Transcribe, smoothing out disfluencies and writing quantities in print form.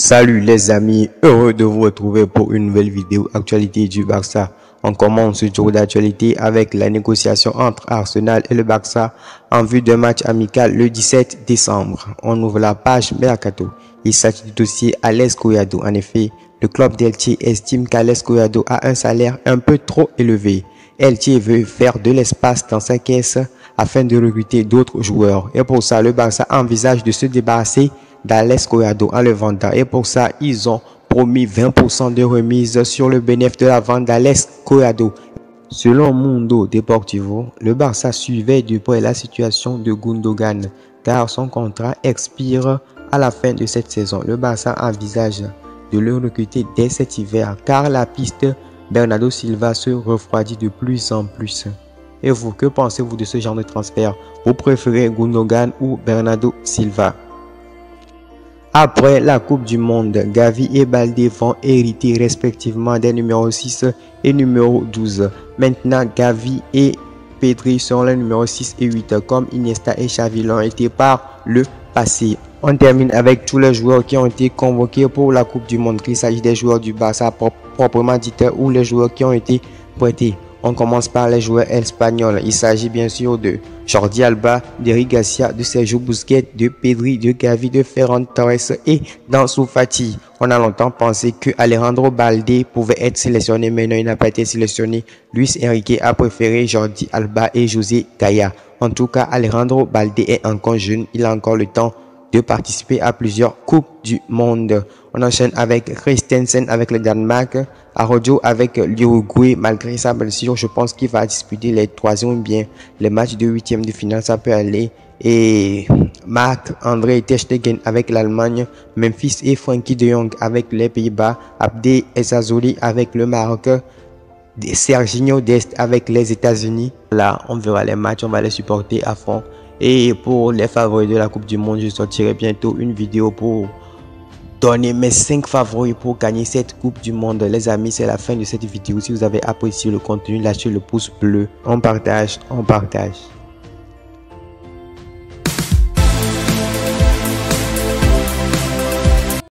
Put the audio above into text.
Salut les amis, heureux de vous retrouver pour une nouvelle vidéo actualité du Barça. On commence ce tour d'actualité avec la négociation entre Arsenal et le Barça en vue d'un match amical le 17 décembre. On ouvre la page Mercato. Il s'agit du dossier Alex Collado. En effet, le club d'Elche estime qu'Alex Collado a un salaire un peu trop élevé. Elche veut faire de l'espace dans sa caisse afin de recruter d'autres joueurs. Et pour ça, le Barça envisage de se débarrasser d'Alex Collado en le vendant. Et pour ça, ils ont promis 20% de remise sur le bénéfice de la vente d'Alex Collado. Selon Mundo Deportivo, le Barça suivait de près la situation de Gundogan car son contrat expire à la fin de cette saison. Le Barça envisage de le recruter dès cet hiver car la piste Bernardo Silva se refroidit de plus en plus. Et vous, que pensez-vous de ce genre de transfert? Vous préférez Gundogan ou Bernardo Silva? Après la Coupe du Monde, Gavi et Balde vont hériter respectivement des numéros 6 et numéro 12. Maintenant, Gavi et Pedri sont les numéros 6 et 8 comme Iniesta et Xavi l'ont été par le passé. On termine avec tous les joueurs qui ont été convoqués pour la Coupe du Monde, qu'il s'agit des joueurs du Barça proprement dit ou les joueurs qui ont été prêtés. On commence par les joueurs espagnols. Il s'agit bien sûr de Jordi Alba, d'Eric Garcia, de Sergio Busquets, de Pedri, de Gavi, de Ferran Torres et d'Ansu Fati. On a longtemps pensé que Alejandro Balde pouvait être sélectionné, mais non, il n'a pas été sélectionné. Luis Enrique a préféré Jordi Alba et José Gaya. En tout cas, Alejandro Balde est encore jeune. Il a encore le temps de participer à plusieurs coupes du monde. On enchaîne avec Christensen avec le Danemark, Araujo avec l'Uruguay. Malgré sa blessure, je pense qu'il va disputer les troisièmes ou bien les matchs de huitième de finale, ça peut aller. Et Marc-André ter Stegen avec l'Allemagne, Memphis et Frankie de Jong avec les Pays-Bas, Abde Ezzazzouli avec le Maroc, Serginho Dest avec les États-Unis. Là, on verra les matchs, on va les supporter à fond. Et pour les favoris de la Coupe du Monde, je sortirai bientôt une vidéo pour donner mes 5 favoris pour gagner cette Coupe du Monde. Les amis, c'est la fin de cette vidéo. Si vous avez apprécié le contenu, lâchez le pouce bleu. On partage, on partage.